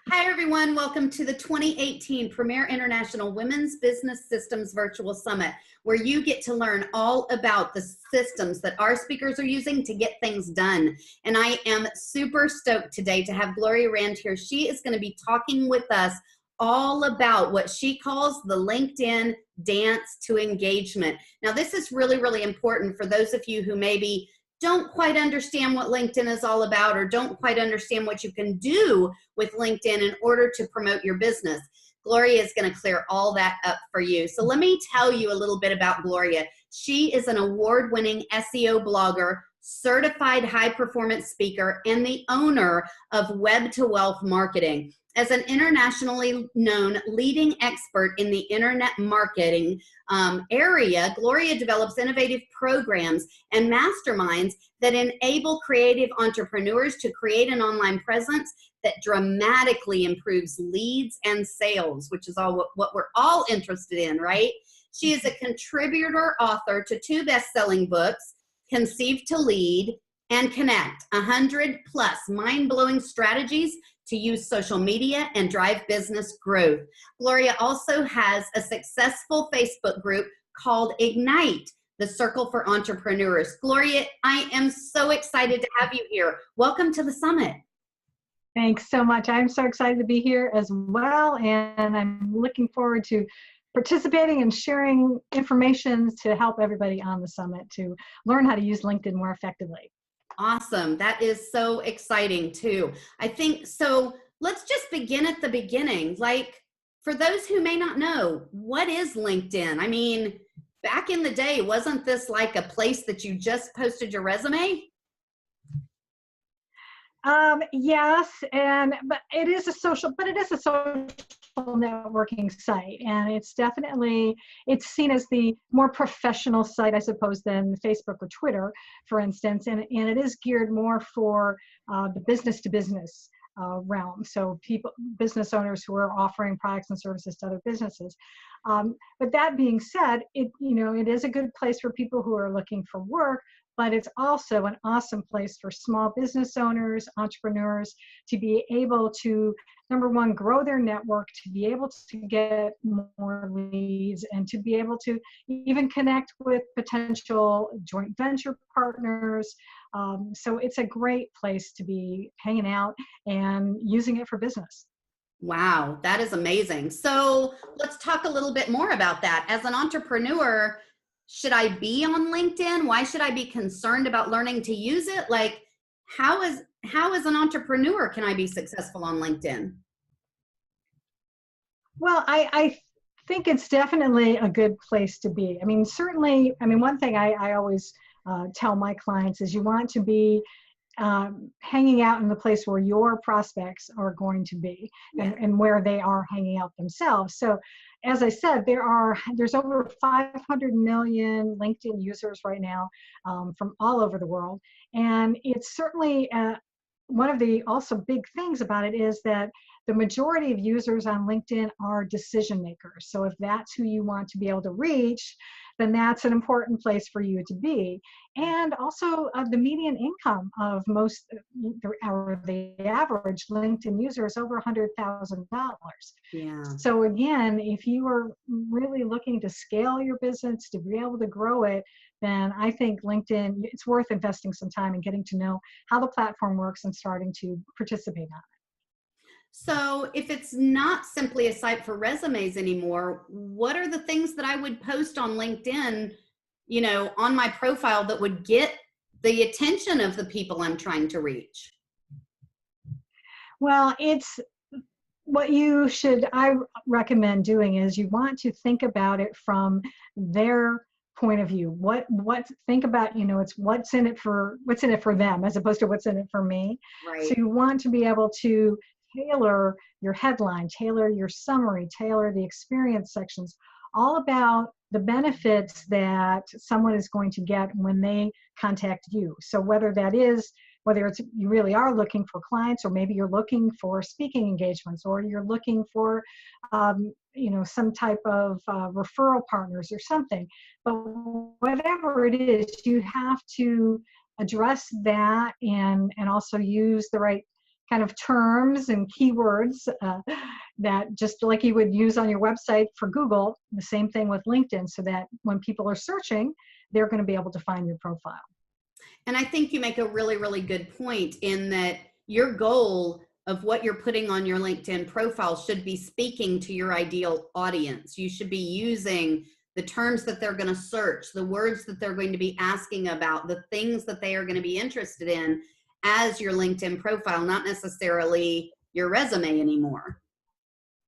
Hi, everyone. Welcome to the 2018 Premier International Women's Business Systems Virtual Summit, where you get to learn all about the systems that our speakers are using to get things done. And I am super stoked today to have Gloria Rand here. She is going to be talking with us all about what she calls the LinkedIn dance to engagement. Now, this is really, really important for those of you who maybe don't quite understand what LinkedIn is all about or don't quite understand what you can do with LinkedIn in order to promote your business. Gloria is going to clear all that up for you. So let me tell you a little bit about Gloria. She is an award-winning SEO blogger, certified high-performance speaker, and the owner of Web to Wealth Marketing. As an internationally known leading expert in the internet marketing area, Gloria develops innovative programs and masterminds that enable creative entrepreneurs to create an online presence that dramatically improves leads and sales, which is what we're all interested in, right? She is a contributor author to 2 best-selling books, Conceive to Lead and Connect, 100+ mind-blowing strategies to use social media and drive business growth. Gloria also has a successful Facebook group called Ignite, the Circle for Entrepreneurs. Gloria, I am so excited to have you here. Welcome to the summit. Thanks so much. I'm so excited to be here as well, and I'm looking forward to participating and sharing information to help everybody on the summit to learn how to use LinkedIn more effectively. Awesome. That is so exciting too. I think so. Let's just begin at the beginning. Like, for those who may not know, what is LinkedIn? I mean, back in the day, wasn't this like a place that you just posted your resume? Yes, but it is a social networking site, and it's seen as the more professional site, I suppose, than Facebook or Twitter, for instance, and it is geared more for the business to business realm. So business owners who are offering products and services to other businesses. But that being said, it is a good place for people who are looking for work, but it's also an awesome place for small business owners, entrepreneurs to be able to, number one, grow their network, to be able to get more leads, and to be able to even connect with potential joint venture partners. So it's a great place to be hanging out and using it for business. Wow, that is amazing. So let's talk a little bit more about that. As an entrepreneur, should I be on LinkedIn? Why should I be concerned about learning to use it? Like, how as an entrepreneur can I be successful on LinkedIn? Well, I think it's definitely a good place to be. I mean, certainly, one thing I always tell my clients is you want to be hanging out in the place where your prospects are going to be, and where they are hanging out themselves. So, as I said, there's over 500 million LinkedIn users right now from all over the world, and it's certainly one of the also big things about it is that the majority of users on LinkedIn are decision makers. So if that's who you want to be able to reach, then that's an important place for you to be. And also the median income of the average LinkedIn user is over $100,000. Yeah. So again, if you are really looking to scale your business, to be able to grow it, then I think LinkedIn, it's worth investing some time and getting to know how the platform works and starting to participate on it. So if it's not simply a site for resumes anymore, what are the things that I would post on LinkedIn, on my profile that would get the attention of the people I'm trying to reach? Well, I recommend doing is you want to think about it from their point of view. Think about, it's what's in it for them as opposed to what's in it for me. Right. So you want to be able to tailor your headline, tailor your summary, tailor the experience sections, all about the benefits that someone is going to get when they contact you. So whether it's you really are looking for clients, or maybe you're looking for speaking engagements, or you're looking for some type of referral partners or something. But whatever it is, you have to address that and also use the right kind of terms and keywords that just like you would use on your website for Google, the same thing with LinkedIn, so that when people are searching, they're going to be able to find your profile. And I think you make a really, really good point in that your goal of what you're putting on your LinkedIn profile should be speaking to your ideal audience. You should be using the terms that they're going to search, the words that they're going to be asking about, the things that they are going to be interested in as your LinkedIn profile, not necessarily your resume anymore.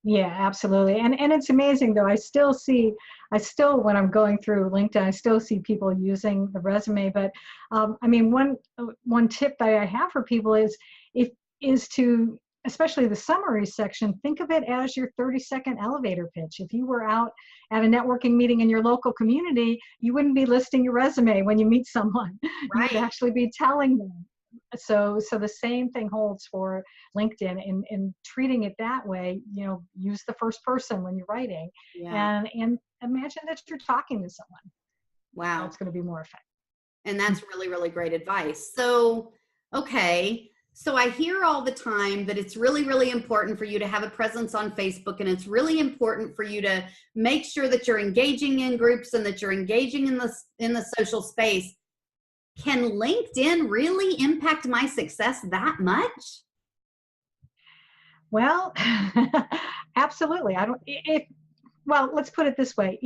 Yeah, absolutely. And it's amazing though. I still when I'm going through LinkedIn, I still see people using the resume. But I mean, one tip that I have for people is to, especially the summary section, think of it as your 30-second elevator pitch. If you were out at a networking meeting in your local community, you wouldn't be listing your resume when you meet someone. Right. You'd actually be telling them. So the same thing holds for LinkedIn, in treating it that way. You know, use the first person when you're writing, and imagine that you're talking to someone. Wow. That's going to be more effective. And that's really, really great advice. So, okay. So I hear all the time that it's really, really important for you to have a presence on Facebook, and it's really important for you to make sure that you're engaging in groups and that you're engaging in the social space. Can LinkedIn really impact my success that much? Well, absolutely. Well, let's put it this way.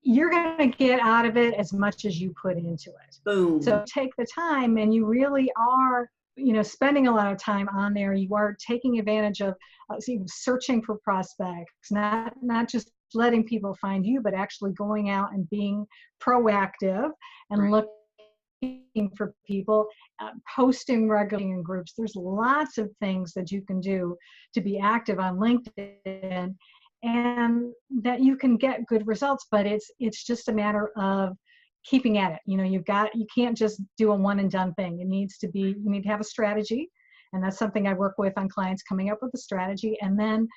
You're going to get out of it as much as you put into it. Boom. So take the time, and you really are, spending a lot of time on there. You are taking advantage of searching for prospects, not just letting people find you, but actually going out and being proactive and looking for people, posting regularly in groups. There's lots of things that you can do to be active on LinkedIn, and that you can get good results, but it's just a matter of keeping at it. You can't just do a one and done thing. You need to have a strategy, and that's something I work with on clients, coming up with a strategy and then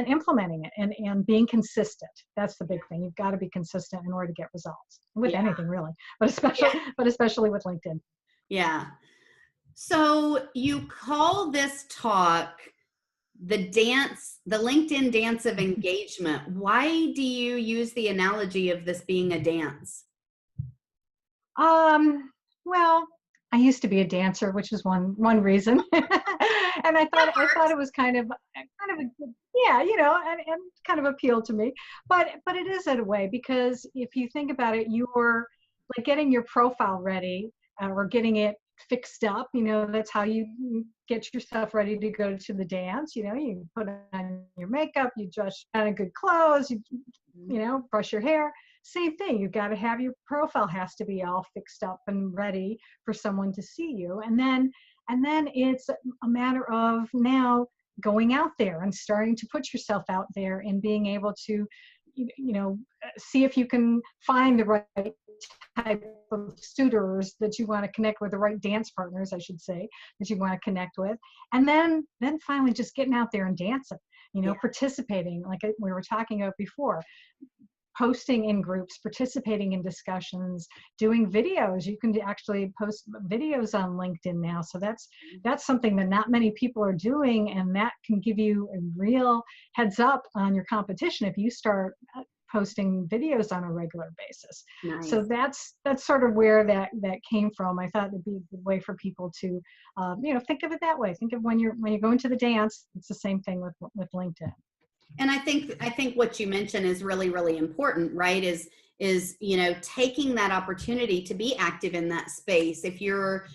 implementing it and being consistent. That's the big thing. You've got to be consistent in order to get results with anything really, but especially with LinkedIn. Yeah. So you call this talk the LinkedIn dance of engagement. Why do you use the analogy of this being a dance? Well, I used to be a dancer, which is one reason. And I thought it was kind of a good, and kind of appealed to me. But it is in a way, because if you think about it, you're like getting your profile ready, or getting it fixed up. That's how you get yourself ready to go to the dance. You put on your makeup, you dress in good clothes, you brush your hair. Same thing. You've got to have your profile has to be all fixed up and ready for someone to see you. And then it's a matter of now going out there and starting to put yourself out there and being able to, see if you can find the right type of suitors that you want to connect with, the right dance partners, I should say, that you want to connect with. And then finally just getting out there and dancing, participating, like we were talking about before. Posting in groups, participating in discussions, doing videos. You can actually post videos on LinkedIn now. So that's something that not many people are doing, and that can give you a real heads up on your competition if you start posting videos on a regular basis. Nice. So that's sort of where that came from. I thought it'd be a good way for people to, think of it that way. Think of when you're going to the dance. It's the same thing with LinkedIn. And I think what you mentioned is really, really important, right? Is taking that opportunity to be active in that space. If your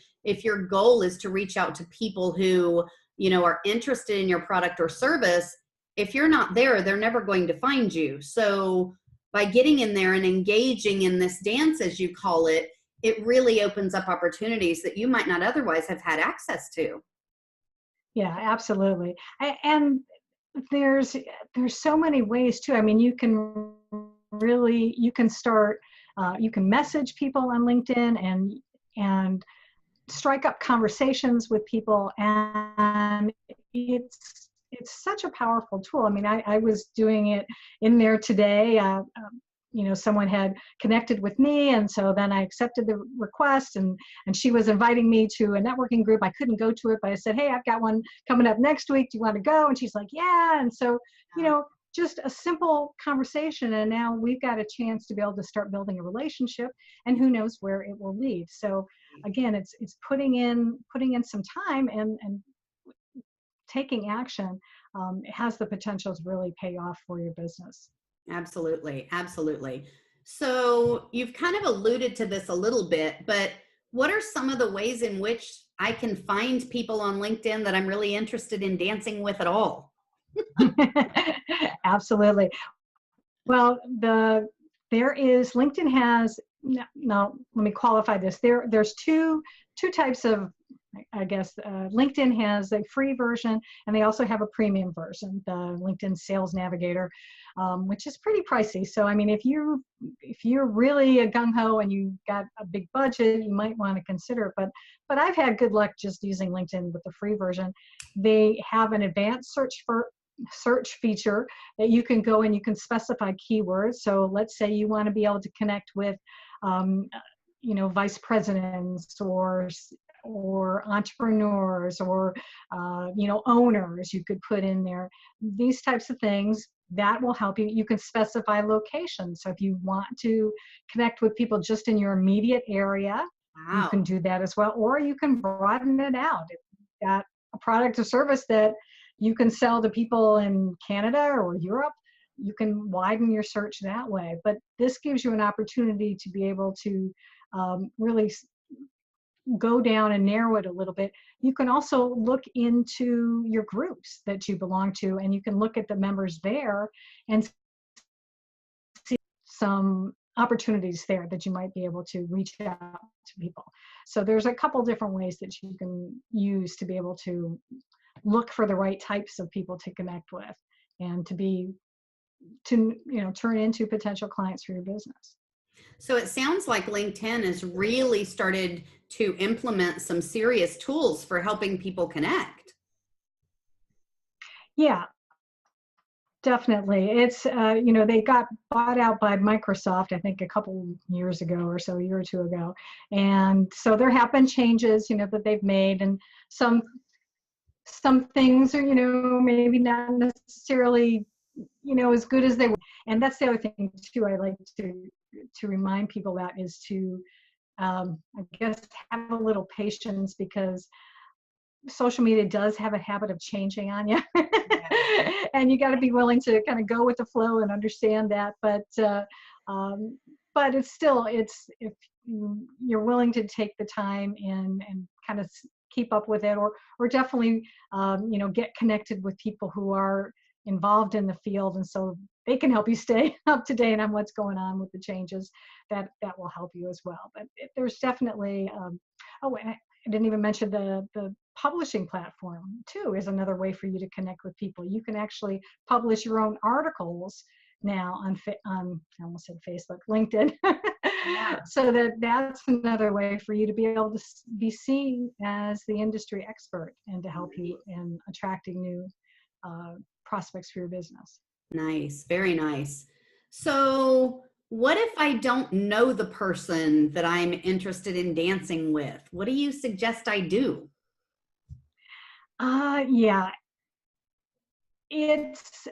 goal is to reach out to people who, are interested in your product or service, if you're not there, they're never going to find you. So by getting in there and engaging in this dance, as you call it, it really opens up opportunities that you might not otherwise have had access to. Yeah, absolutely. And there's so many ways too. I mean, you can start, you can message people on LinkedIn and strike up conversations with people, and it's such a powerful tool. I mean, I was doing it in there today, someone had connected with me, and so then I accepted the request, and she was inviting me to a networking group. I couldn't go to it, but I said, hey, I've got one coming up next week. Do you want to go? And she's like, yeah. And so, just a simple conversation, and now we've got a chance to be able to start building a relationship, and who knows where it will lead. So again, it's putting in some time and taking action. It has the potential to really pay off for your business. Absolutely. Absolutely. So you've kind of alluded to this a little bit, but what are some of the ways in which I can find people on LinkedIn that I'm really interested in dancing with at all? Absolutely. Well, LinkedIn has, now let me qualify this. There's two types of, I guess, LinkedIn has a free version, and they also have a premium version, the LinkedIn Sales Navigator, which is pretty pricey. So, I mean, if you're really a gung-ho and you've got a big budget, you might want to consider it. But I've had good luck just using LinkedIn with the free version. They have an advanced search feature that you can go and you can specify keywords. So let's say you want to be able to connect with, vice presidents or entrepreneurs or owners. You could put in there these types of things that will help you. You can specify locations. So if you want to connect with people just in your immediate area, Wow. You can do that as well, or you can broaden it out. If you've got a product or service that you can sell to people in Canada or Europe, you can widen your search that way. But this gives you an opportunity to be able to really go down and narrow it a little bit. You can also look into your groups that you belong to, and you can look at the members there and see some opportunities there that you might be able to reach out to people. So there's a couple different ways that you can use to be able to look for the right types of people to connect with and to turn into potential clients for your business. So it sounds like LinkedIn has really started to implement some serious tools for helping people connect. Yeah, definitely. It's, they got bought out by Microsoft, I think a couple years ago or so, a year or two ago. And so there have been changes, that they've made, and some things are, maybe not necessarily, as good as they were. And that's the other thing too, I like to remind people that is to, I guess, have a little patience, because social media does have a habit of changing on you. And you got to be willing to kind of go with the flow and understand that. But it's still, if you're willing to take the time and kind of keep up with it, or definitely, get connected with people who are involved in the field, and so they can help you stay up to date on what's going on with the changes. That will help you as well. But there's definitely, and I didn't even mention the publishing platform too is another way for you to connect with people. You can actually publish your own articles now on I almost said Facebook, LinkedIn. Yeah. So that's another way for you to be able to be seen as the industry expert and to help you in attracting new prospects for your business. Nice. Very nice. So what if I don't know the person that I'm interested in dancing with? What do you suggest I do? Yeah, it's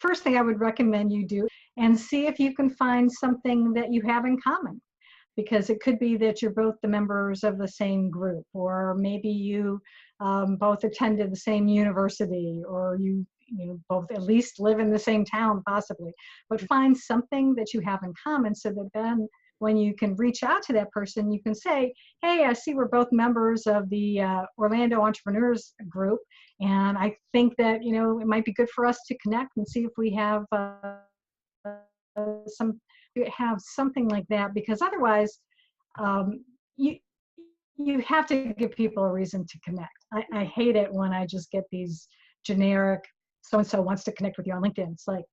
first thing I would recommend you do, and see if you can find something that you have in common, because it could be that you're both the members of the same group, or maybe you both attended the same university, or you both at least live in the same town possibly. But find something that you have in common, so that then when you can reach out to that person, you can say, hey, I see we're both members of the Orlando Entrepreneurs Group, and I think that it might be good for us to connect and see if we have something like that. Because otherwise, you have to give people a reason to connect. I hate it when I just get these generic, so-and-so wants to connect with you on LinkedIn. It's like,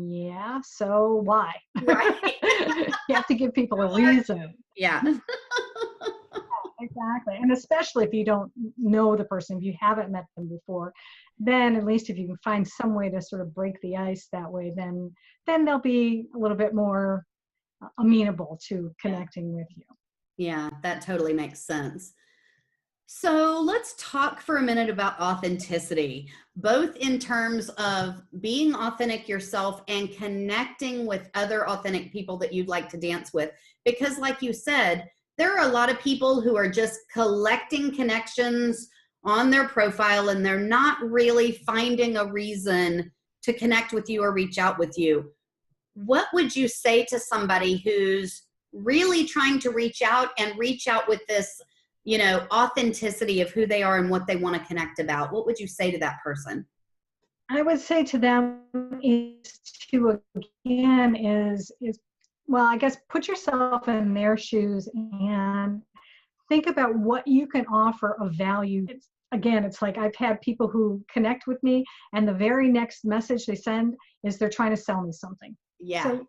yeah, so why? Right. You have to give people a reason. Yeah. Exactly. And especially if you don't know the person, if you haven't met them before, then at least if you can find some way to sort of break the ice that way, then they'll be a little bit more amenable to Yeah. connecting with you. Yeah, that totally makes sense. So let's talk for a minute about authenticity, both in terms of being authentic yourself and connecting with other authentic people that you'd like to dance with. Because, like you said, there are a lot of people who are just collecting connections on their profile and they're not really finding a reason to connect with you or reach out with you. What would you say to somebody who's really trying to reach out and reach out with this, authenticity of who they are and what they want to connect about? What would you say to that person? I would say to them is to, again, is well, I guess put yourself in their shoes and think about what you can offer of value. Again, it's like I've had people who connect with me and the very next message they send is they're trying to sell me something. Yeah. So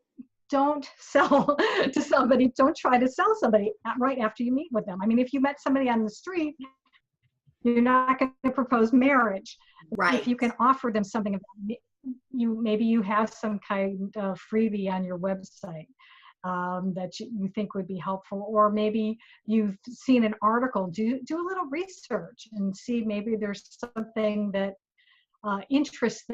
don't sell to somebody. Don't try to sell somebody right after you meet with them. I mean, if you met somebody on the street, you're not going to propose marriage. Right. If you can offer them something, maybe you have some kind of freebie on your website that you think would be helpful, or maybe you've seen an article. Do a little research and see maybe there's something that interests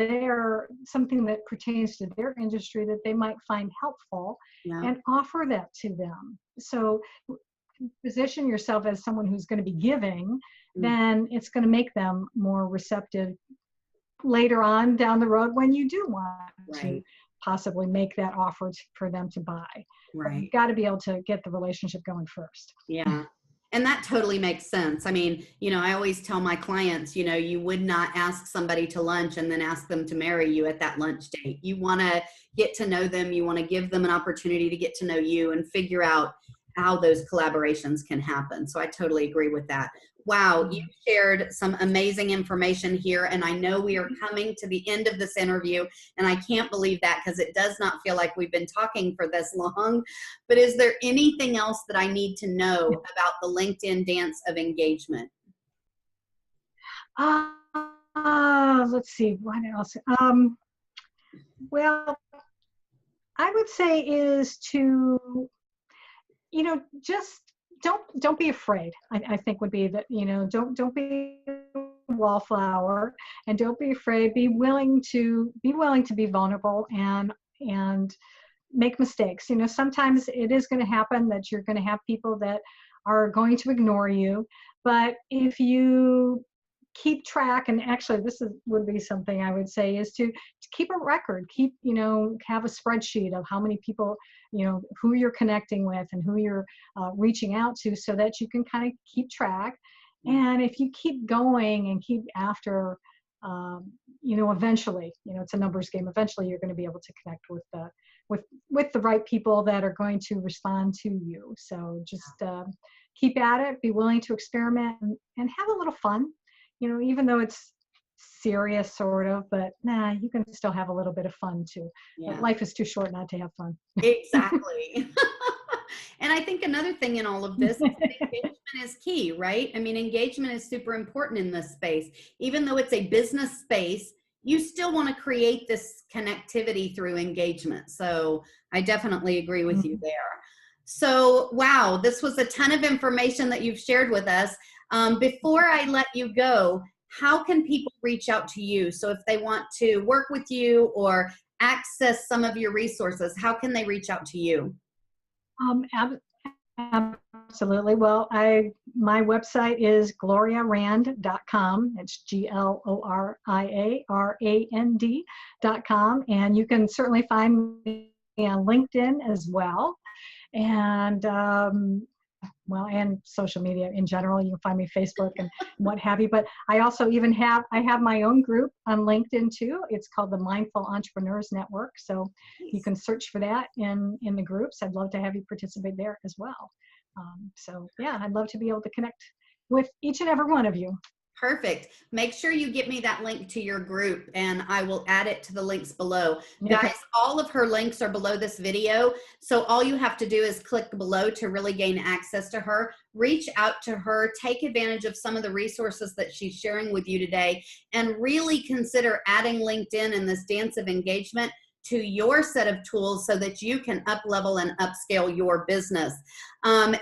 something that pertains to their industry that they might find helpful, Yeah. and offer that to them. So position yourself as someone who's going to be giving, then it's going to make them more receptive later on down the road when you do want to possibly make that offer for them to buy. But you've got to be able to get the relationship going first. Yeah. And that totally makes sense. I mean, I always tell my clients, you would not ask somebody to lunch and then ask them to marry you at that lunch date. You want to get to know them. You want to give them an opportunity to get to know you and figure out how those collaborations can happen. So I totally agree with that. Wow, you shared some amazing information here, and I know we are coming to the end of this interview, and I can't believe that because it does not feel like we've been talking for this long. But is there anything else that I need to know about the LinkedIn Dance of Engagement? Let's see, what else? Well, I would say is to, just don't be afraid. I think would be that, don't be a wallflower, and don't be afraid. Be willing to be vulnerable and make mistakes. Sometimes it is going to happen that you're going to have people that are going to ignore you, but if you keep track, and actually would be something I would say is to keep a record, have a spreadsheet of how many people, who you're connecting with and who you're reaching out to, so that you can kind of keep track. And if you keep going and keep after, eventually, it's a numbers game. Eventually you're going to be able to connect with the right people that are going to respond to you. So just keep at it, be willing to experiment, and have a little fun. Even though it's serious sort of, but you can still have a little bit of fun too. Yeah. Life is too short not to have fun. Exactly. And I think another thing in all of this is engagement is key, right? I mean, engagement is super important in this space. Even though it's a business space, you still want to create this connectivity through engagement. So I definitely agree with you there. So, wow, this was a ton of information that you've shared with us. Before I let you go, how can people reach out to you? So if they want to work with you or access some of your resources, how can they reach out to you? Absolutely. Well, my website is gloriarand.com. It's GLORIARAND.com. And you can certainly find me on LinkedIn as well. And and social media in general. You can find me Facebook and what have you. But I also even have my own group on LinkedIn too. It's called the Mindful Entrepreneurs Network. So you can search for that in the groups. I'd love to have you participate there as well. I'd love to be able to connect with each and every one of you. Perfect. Make sure you get me that link to your group and I will add it to the links below. Guys, all of her links are below this video. So all you have to do is click below to really gain access to her. Reach out to her, take advantage of some of the resources that she's sharing with you today, and really consider adding LinkedIn in this dance of engagement to your set of tools so that you can up level and upscale your business.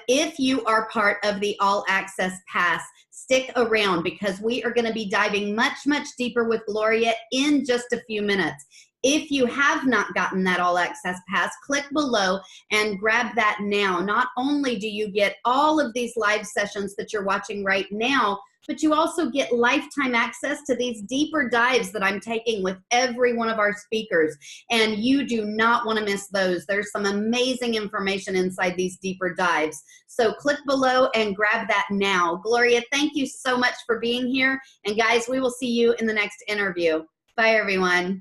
If you are part of the All Access Pass, stick around because we are going to be diving much, much deeper with Gloria in just a few minutes. If you have not gotten that All Access Pass, click below and grab that now. Not only do you get all of these live sessions that you're watching right now, but you also get lifetime access to these deeper dives that I'm taking with every one of our speakers. And you do not want to miss those. There's some amazing information inside these deeper dives. So click below and grab that now. Gloria, thank you so much for being here. And guys, we will see you in the next interview. Bye, everyone.